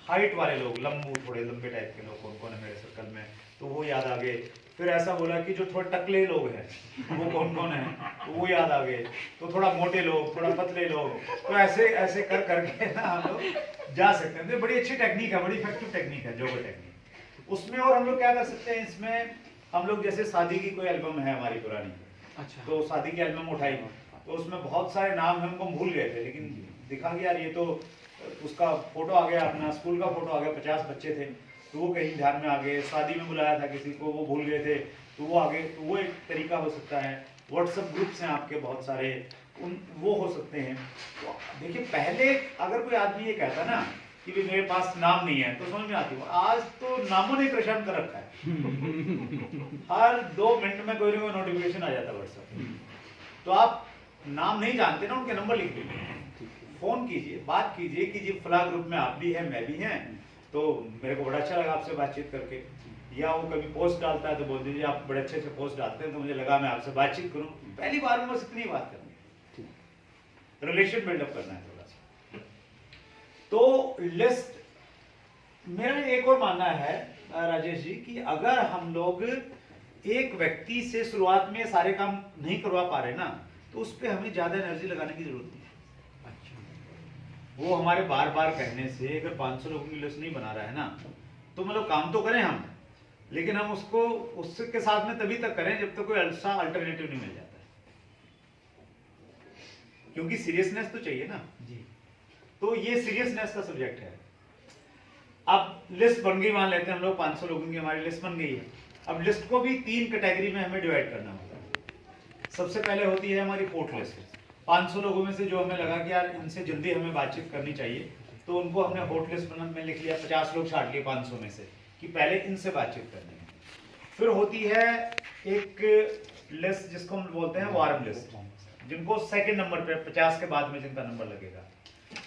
हाइट वाले लोग, लंबू, थोड़े लंबे टाइप के लोग कौन कौन है मेरे सर्कल में, तो वो याद आ गए। फिर ऐसा बोला कि जो थोड़े टकले लोग हैं वो कौन कौन है, तो वो याद आ गए। तो थोड़ा मोटे लोग, थोड़ा पतले लोग, तो ऐसे ऐसे कर करके ना हम लोग जा सकते हैं। तो बड़ी अच्छी टेक्निक है, बड़ी इफेक्टिव टेक्निक है जोगर टेक्निक। उसमें और हम लोग क्या कर सकते हैं, इसमें हम लोग जैसे शादी की कोई एल्बम है हमारी पुरानी, अच्छा, तो शादी की एल्बम उठाई, तो उसमें बहुत सारे नाम हम हमको भूल गए थे, लेकिन दिखा कि यार ये तो उसका फोटो आ गया, अपना स्कूल का फोटो आ गया, 50 बच्चे थे, तो वो कहीं ध्यान में आ गए। शादी में बुलाया था किसी को, वो भूल गए थे, तो वो आगे, तो वो एक तरीका हो सकता है। व्हाट्सएप ग्रुप्स हैं आपके बहुत सारे, वो हो सकते हैं। तो देखिए, पहले अगर कोई आदमी ये कहता ना कि भी मेरे पास नाम नहीं है, तो समझ में आती है। आज तो नामों ने परेशान कर रखा है। हर 2 मिनट में कोई ना कोई नोटिफिकेशन आ जाता है व्हाट्सएप। तो आप नाम नहीं जानते ना, उनके नंबर लिख दीजिए, फोन कीजिए, बात कीजिए कि जी फला ग्रुप में आप भी हैं, मैं भी हैं, तो मेरे को बड़ा अच्छा लगा आपसे बातचीत करके। या वो कभी पोस्ट डालता है तो बोल दीजिए आप बड़े अच्छे से पोस्ट डालते हैं, तो मुझे लगा मैं आपसे बातचीत करूं। पहली बार में बस इतनी बात करनी, रिलेशन बिल्डअप करना है थोड़ा सा। तो लिस्ट, मेरा एक और मानना है राजेश जी कि अगर हम लोग एक व्यक्ति से शुरुआत में सारे काम नहीं करवा पा रहे ना, तो उस पर हमें ज्यादा एनर्जी लगाने की जरूरत नहीं। वो हमारे बार बार कहने से अगर 500 लोगों की लिस्ट नहीं बना रहा है ना, तो मतलब काम तो करें हम, लेकिन हम उसको उसके साथ में तभी तक करें जब तक कोई अच्छा अल्टरनेटिव नहीं मिल जाता है, क्योंकि सीरियसनेस तो चाहिए ना जी। तो ये सीरियसनेस का सब्जेक्ट है। अब लिस्ट बन गई, मान लेते हैं हम लोग 500 लोगों की हमारी लिस्ट बन गई है। अब लिस्ट को भी 3 कैटेगरी में हमें डिवाइड करना होगा। सबसे पहले होती है हमारी पोर्ट लिस्ट। 500 लोगों में से जो हमें लगा कि यार इनसे जल्दी हमें बातचीत करनी चाहिए, तो उनको हमने हॉट लिस्ट में लिख लिया, 50 लोग छाट लिए 500 में से कि पहले इनसे बातचीत करनी है। फिर होती है एक लिस्ट जिसको हम बोलते हैं वार्म लिस्ट, जिनको सेकंड नंबर पे 50 के बाद में जिनका नंबर लगेगा।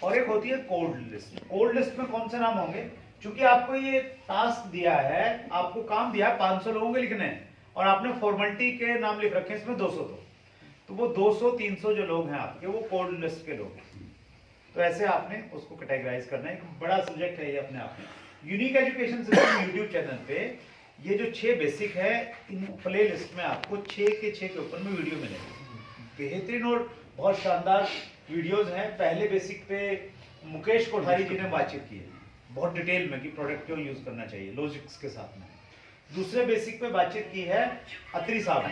और एक होती है कोल्ड लिस्ट। कोल्ड लिस्ट में कौन से नाम होंगे, चूंकि आपको ये टास्क दिया है, आपको काम दिया है 500 लोगों के लिखने हैं और आपने फॉर्मेलिटी के नाम लिख रखे हैं इसमें 200 तो वो 200-300 जो लोग हैं आपके वो कोल्ड लिस्ट के लोग हैं। तो ऐसे आपने उसको कैटेगराइज करना है। एक बड़ा सब्जेक्ट है ये अपने आप में। Unique education system YouTube channel पे ये जो 6 बेसिक है, इन प्ले लिस्ट में आपको 6 के ऊपर में वीडियो मिलेंगे। बेहतरीन और बहुत शानदार वीडियोस हैं। पहले बेसिक पे मुकेश कोठारी जी ने बातचीत की है बहुत डिटेल में कि प्रोडक्ट क्यों यूज करना चाहिए लॉजिक्स के साथ में। दूसरे बेसिक पे बातचीत की है अत्री साहब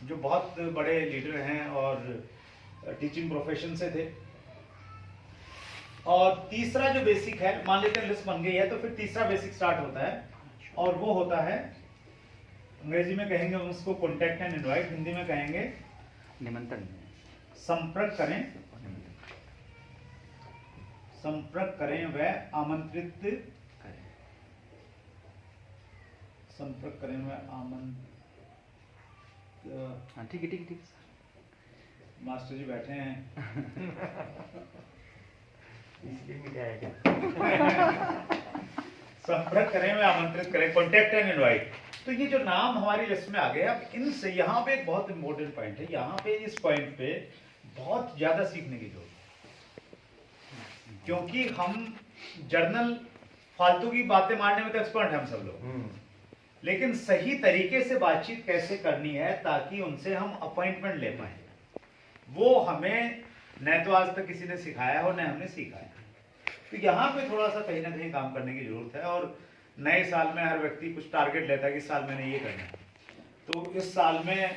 जो बहुत बड़े लीडर हैं और टीचिंग प्रोफेशन से थे। और तीसरा जो बेसिक है, मान लेते हैं लिस्ट बन गई है तो फिर तीसरा बेसिक स्टार्ट होता है और वो होता है, अंग्रेजी में कहेंगे उसको कॉन्टेक्ट एंड इनवाइट, हिंदी में कहेंगे निमंत्रण। संपर्क करें, संपर्क करें व आमंत्रित करें। संपर्क करें व हाँ ठीक है सर। मास्टर जी बैठे हैं संपर्क करें व आमंत्रित करें, कॉन्टेक्ट एंड इनवाइट। तो ये जो नाम हमारी लिस्ट में आ गए, अब इनसे यहाँ पे एक बहुत इंपॉर्टेंट पॉइंट है, यहाँ पे इस पॉइंट पे बहुत ज्यादा सीखने की जरूरत है, क्योंकि हम जर्नल फालतू की बातें मारने में तो एक्सपर्ट हैं हम सब लोग, लेकिन सही तरीके से बातचीत कैसे करनी है ताकि उनसे हम अपॉइंटमेंट ले पाए, वो हमें न तो आज तक किसी ने सिखाया हो न हमने सीखा है। तो यहाँ पे थोड़ा सा कहीं ना कहीं काम करने की जरूरत है। और नए साल में हर व्यक्ति कुछ टारगेट लेता है कि इस साल मैंने ये करना है। तो इस साल में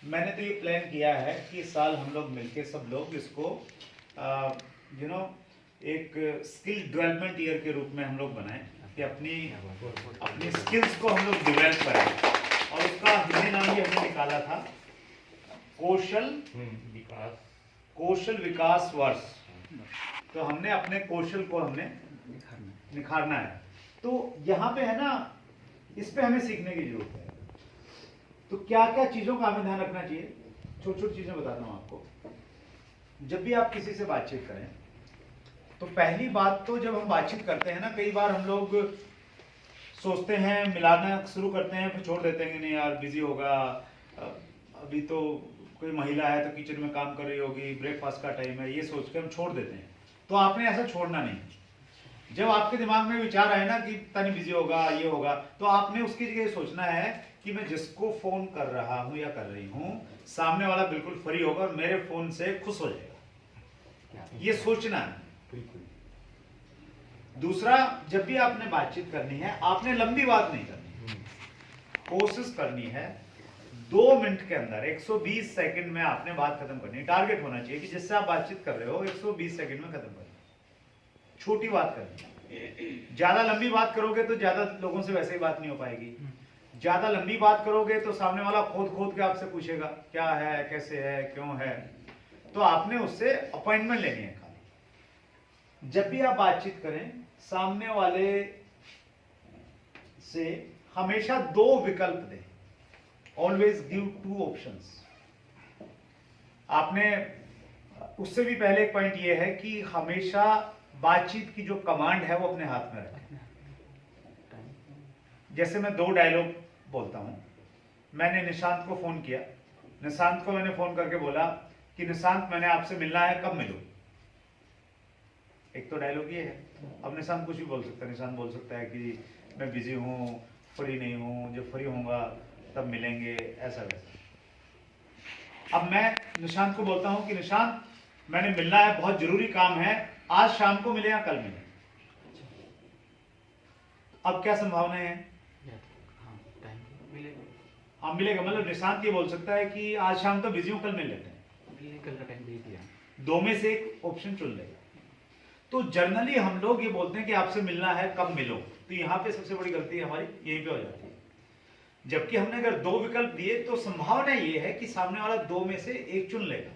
मैंने तो ये प्लान किया है कि इस साल हम लोग मिलके सब लोग इसको एक स्किल डेवलपमेंट ईयर के रूप में हम लोग बनाएं कि अपनी स्किल्स को हम लोग डेवलप करें। और उसका हिंदी नाम भी हमने निकाला था कौशल विकास वर्ष। तो हमने अपने कौशल को हमने निखारना है। तो यहाँ पे है ना, इस पे हमें सीखने की जरूरत है। तो क्या क्या चीजों का हमें ध्यान रखना चाहिए, छोटी छोटी चीजें बताता हूँ आपको। जब भी आप किसी से बातचीत करें तो पहली बात तो जब हम बातचीत करते हैं ना, कई बार हम लोग सोचते हैं, मिलाना शुरू करते हैं, फिर छोड़ देते हैं कि नहीं यार बिजी होगा, अभी तो कोई महिला है तो किचन में काम कर रही होगी, ब्रेकफास्ट का टाइम है, ये सोच के हम छोड़ देते हैं। तो आपने ऐसा छोड़ना नहीं। जब आपके दिमाग में विचार आए ना कि पता नहीं बिजी होगा, ये होगा, तो आपने उसकी जगह सोचना है कि मैं जिसको फोन कर रहा हूं या कर रही हूं, सामने वाला बिल्कुल फ्री होगा और मेरे फोन से खुश हो जाएगा, ये सोचना है। दूसरा, जब भी आपने बातचीत करनी है, आपने लंबी बात नहीं करनी, कोशिश करनी है 2 मिनट के अंदर 120 सेकंड में आपने बात खत्म करनी है। टारगेट होना चाहिए कि जिससे आप बातचीत कर रहे हो 120 सेकंड में खत्म करनी। छोटी बात करनी, ज्यादा लंबी बात करोगे तो ज्यादा लोगों से वैसे ही बात नहीं हो पाएगी। ज्यादा लंबी बात करोगे तो सामने वाला खोद के आपसे पूछेगा क्या है, कैसे है, क्यों है। तो आपने उससे अपॉइंटमेंट लेनी है खाली। जब भी आप बातचीत करें, सामने वाले से हमेशा 2 विकल्प दें। Always give 2 options. आपने उससे भी पहले एक पॉइंट ये है कि हमेशा बातचीत की जो कमांड है वो अपने हाथ में रखें। जैसे मैं 2 डायलॉग बोलता हूं। मैंने निशांत को फोन किया, निशांत को मैंने फोन करके बोला कि निशांत मैंने आपसे मिलना है, कब मिलूं। एक तो डायलॉग ये है। अब निशांत कुछ भी बोल सकता है। निशांत बोल सकता है कि मैं बिजी हूं, फ्री नहीं हूं, जब फ्री होऊंगा तब मिलेंगे, ऐसा वैसा। अब मैं निशांत को बोलता हूं कि निशांत मैंने मिलना है, बहुत जरूरी काम है, आज शाम को मिले या कल मिले। अब क्या संभावनाएं हैं? हाँ मिलेगा, मतलब निशांत ये बोल सकता है कि आज शाम तो बिजी हूं, कल मिल लेते हैं। कल का टाइम दे दिया। 2 में से एक ऑप्शन चुन लेगा। तो जर्नली हम लोग ये बोलते हैं कि आपसे मिलना है, कब मिलो। तो यहां पे सबसे बड़ी गलती हमारी यहीं पे हो जाती है। जबकि हमने अगर 2 विकल्प दिए तो संभावना ये है कि सामने वाला 2 में से एक चुन लेगा।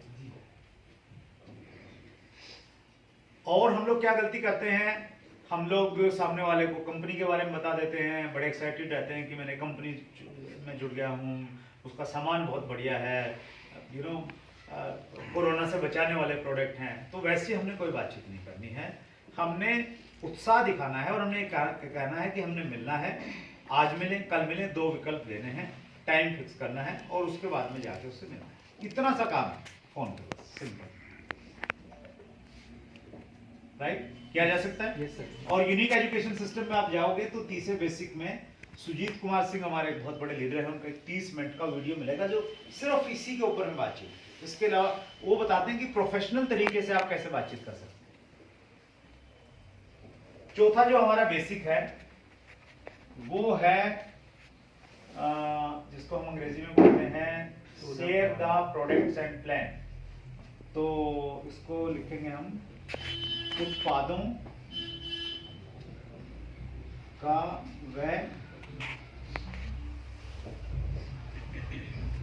और हम लोग क्या गलती करते हैं, हम लोग सामने वाले को कंपनी के बारे में बता देते हैं, बड़े एक्साइटेड रहते हैं कि मैंने कंपनी में जुड़ गया हूँ, उसका सामान बहुत बढ़िया है, कोरोना से बचाने वाले प्रोडक्ट हैं। तो वैसे हमने कोई बातचीत नहीं करनी है। हमने उत्साह दिखाना है और हमने कहना है कि हमने मिलना है, आज मिलें कल मिलें, 2 विकल्प देने हैं, टाइम फिक्स करना है और उसके बाद में जाके उससे मिलना है। इतना सा काम है फोन पे, बस सिंपल, राइट, किया जा सकता है। Yes sir. और यूनिक एजुकेशन सिस्टम में आप जाओगे तो तीसरे बेसिक में सुजीत कुमार सिंह हमारे एक बहुत बड़े लीडर हैं, उनका 30 मिनट का वीडियो मिलेगा जो सिर्फ इसी के ऊपर में बातचीत। इसके अलावा वो बताते हैं कि प्रोफेशनल तरीके से आप कैसे बातचीत कर सकते हैं। चौथा जो हमारा बेसिक है वो है जिसको हम अंग्रेजी में बोलते हैं share the products and plan. तो इसको लिखेंगे हम उत्पादों का वह,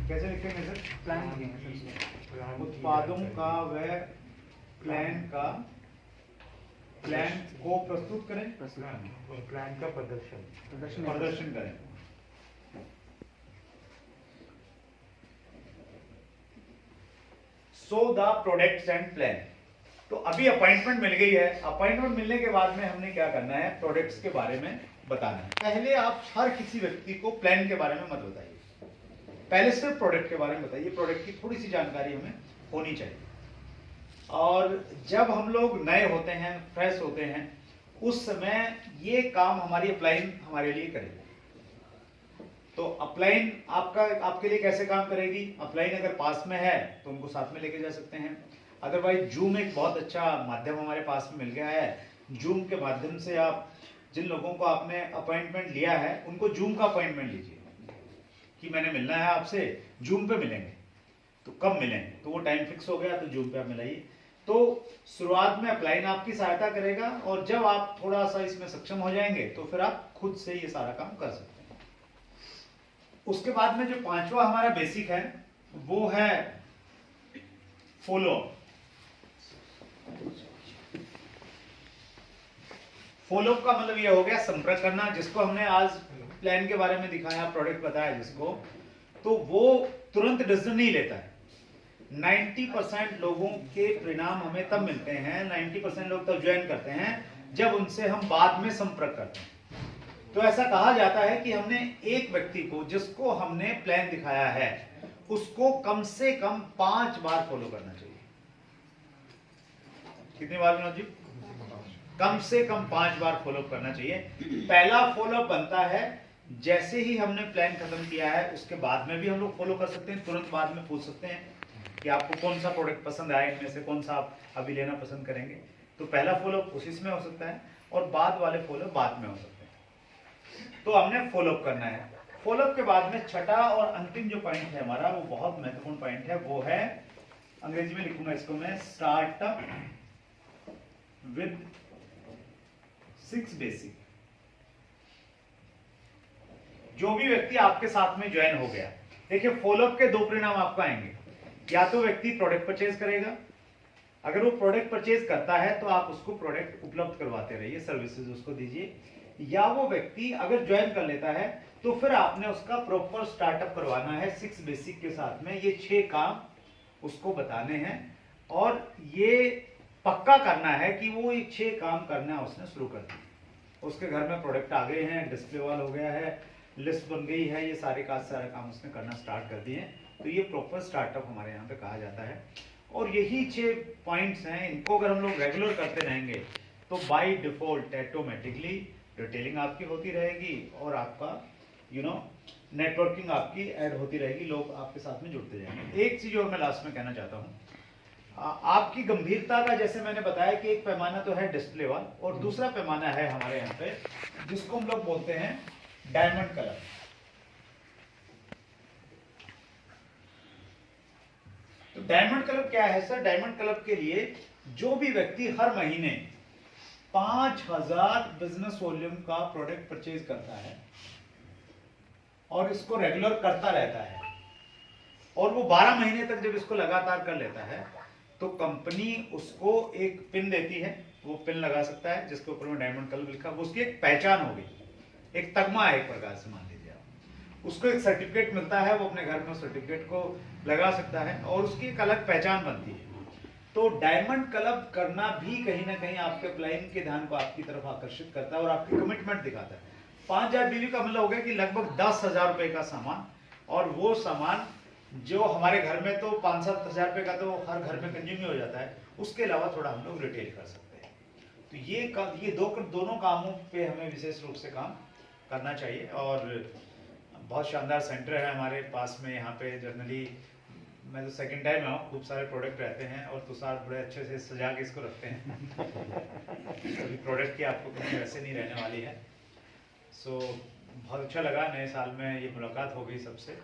कैसे लिखेंगे सर? प्लान लिखेंगे सर। उत्पादों का वह प्लान को प्रस्तुत करें, प्लान का प्रदर्शन प्रदर्शन करें। So the products and plan. तो अभी अपॉइंटमेंट मिल गई है, अपॉइंटमेंट मिलने के बाद में हमने क्या करना है, प्रोडक्ट्स के बारे में बताना है। पहले आप हर किसी व्यक्ति को प्लान के बारे में मत बताइए, पहले सिर्फ प्रोडक्ट के बारे में बताइए। प्रोडक्ट की थोड़ी सी जानकारी हमें होनी चाहिए। और जब हम लोग नए होते हैं, फ्रेश होते हैं, उस समय ये काम हमारी अपलाइन हमारे लिए करेगी। तो अपलाइन आपके लिए कैसे काम करेगी? अपलाइन अगर पास में है तो उनको साथ में लेके जा सकते हैं। अदरवाइज जूम एक बहुत अच्छा माध्यम हमारे पास में मिल गया है। जूम के माध्यम से आप जिन लोगों को आपने अपॉइंटमेंट लिया है उनको जूम का अपॉइंटमेंट लीजिए कि मैंने मिलना है आपसे, जूम पे मिलेंगे। तो कब मिलेंगे? तो वो टाइम फिक्स हो गया तो जूम पे आप मिलाइए। तो शुरुआत में अपलाइन आपकी सहायता करेगा और जब आप थोड़ा सा इसमें सक्षम हो जाएंगे तो फिर आप खुद से ये सारा काम कर सकते हैं। उसके बाद में जो पांचवा हमारा बेसिक है वो है फॉलो। फॉलो का मतलब ये हो गया संपर्क करना, जिसको हमने आज प्लान के बारे में दिखाया, प्रोडक्ट बताया जिसको, तो वो तुरंत डिसीजन नहीं लेता है। 90% लोगों के परिणाम हमें तब मिलते हैं, 90% लोग तब ज्वाइन करते हैं जब उनसे हम बाद में संपर्क करते हैं। तो ऐसा कहा जाता है कि हमने एक व्यक्ति को जिसको हमने प्लान दिखाया है उसको कम से कम 5 बार फॉलो करना चाहिए। कितनी बार विनोद जी? कम से कम 5 बार फॉलो करना चाहिए। पहला फॉलो बनता है जैसे ही हमने प्लान खत्म किया है, उसके बाद में भी हम लोग फॉलो कर सकते हैं। तुरंत बाद में पूछ सकते हैं कि आपको कौन सा प्रोडक्ट पसंद आया, इनमें से कौन सा आप अभी लेना पसंद करेंगे। तो पहला फॉलो उसी में हो सकता है और बाद वाले फॉलो बाद में हो सकते हैं। तो हमने फॉलोअप करना है। फॉलोअप के बाद में छठा और अंतिम जो पॉइंट है हमारा, वो बहुत महत्वपूर्ण पॉइंट है, वो है, अंग्रेजी में लिखूंगा इसको मैं, स्टार्टअप विद 6 बेसिक। जो भी व्यक्ति आपके साथ में ज्वाइन हो गया, देखिए फॉलोअप के 2 परिणाम आपको आएंगे। या तो व्यक्ति प्रोडक्ट परचेज करेगा, अगर वो प्रोडक्ट परचेज करता है तो आप उसको प्रोडक्ट उपलब्ध करवाते रहिए, सर्विसेज उसको दीजिए। या वो व्यक्ति अगर ज्वाइन कर लेता है तो फिर आपने उसका प्रॉपर स्टार्टअप करवाना है 6 बेसिक के साथ में। ये 6 काम उसको बताने हैं और ये पक्का करना है कि वो ये 6 काम करना उसने शुरू कर दिया। उसके घर में प्रोडक्ट आ गए हैं, डिस्प्ले वॉल हो गया है, लिस्ट बन गई है, ये सारे काम उसने करना स्टार्ट कर दिए हैं। तो ये प्रॉपर स्टार्टअप हमारे यहाँ पे कहा जाता है। और यही 6 पॉइंट्स हैं, इनको अगर हम लोग रेगुलर करते रहेंगे तो बाय डिफॉल्ट ऑटोमेटिकली रिटेलिंग आपकी होती रहेगी और आपका नेटवर्किंग आपकी ऐड होती रहेगी, लोग आपके साथ में जुड़ते जाएंगे। एक चीज और मैं लास्ट में कहना चाहता हूँ, आपकी गंभीरता का, जैसे मैंने बताया कि एक पैमाना तो है डिस्प्ले वाल और दूसरा पैमाना है हमारे यहाँ पे जिसको हम लोग बोलते हैं डायमंड कलर। तो डायमंड क्लब क्या है सर? डायमंड क्लब के लिए जो भी व्यक्ति हर महीने 5000 बिजनेस वॉल्यूम का प्रोडक्ट परचेज करता है और इसको रेगुलर करता रहता है और वो 12 महीने तक जब इसको लगातार कर लेता है तो कंपनी उसको एक पिन देती है। वो पिन लगा सकता है जिसके ऊपर में डायमंड क्लब लिखा, वो उसकी एक पहचान हो गई, एक तगमा है एक प्रकार से, मान लीजिए आप। उसको एक सर्टिफिकेट मिलता है, वो अपने घर में सर्टिफिकेट को लगा सकता है और उसकी एक अलग पहचान बनती है। तो डायमंड क्लब करना भी कहीं ना कहीं आपके क्लाइंट के ध्यान को आपकी तरफ आकर्षित करता है और आपकी कमिटमेंट दिखाता है। 5000 BV का मतलब हो गया कि लगभग 10,000 रुपए का सामान, और वो सामान जो हमारे घर में तो 5-7 हज़ार रुपए का तो हर घर में कंज्यूम ही हो जाता है, उसके अलावा थोड़ा हम लोग रिटेल कर सकते हैं। तो ये दोनों कामों पे हमें विशेष रूप से काम करना चाहिए। और बहुत शानदार सेंटर है हमारे पास में यहाँ पे। जनरली मैं तो सेकंड टाइम आया हूँ, खूब सारे प्रोडक्ट रहते हैं और तुषार बड़े अच्छे से सजा के इसको रखते हैं। अभी प्रोडक्ट की आपको कहीं वैसे नहीं रहने वाली है। सो बहुत अच्छा लगा, नए साल में ये मुलाकात हो गई सबसे।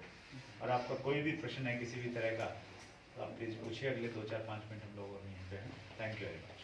और आपका कोई भी प्रश्न है किसी भी तरह का तो आप प्लीज़ पूछिए, अगले 2-4-5 मिनट हम लोग और यहीं पे हैं। Thank you very much.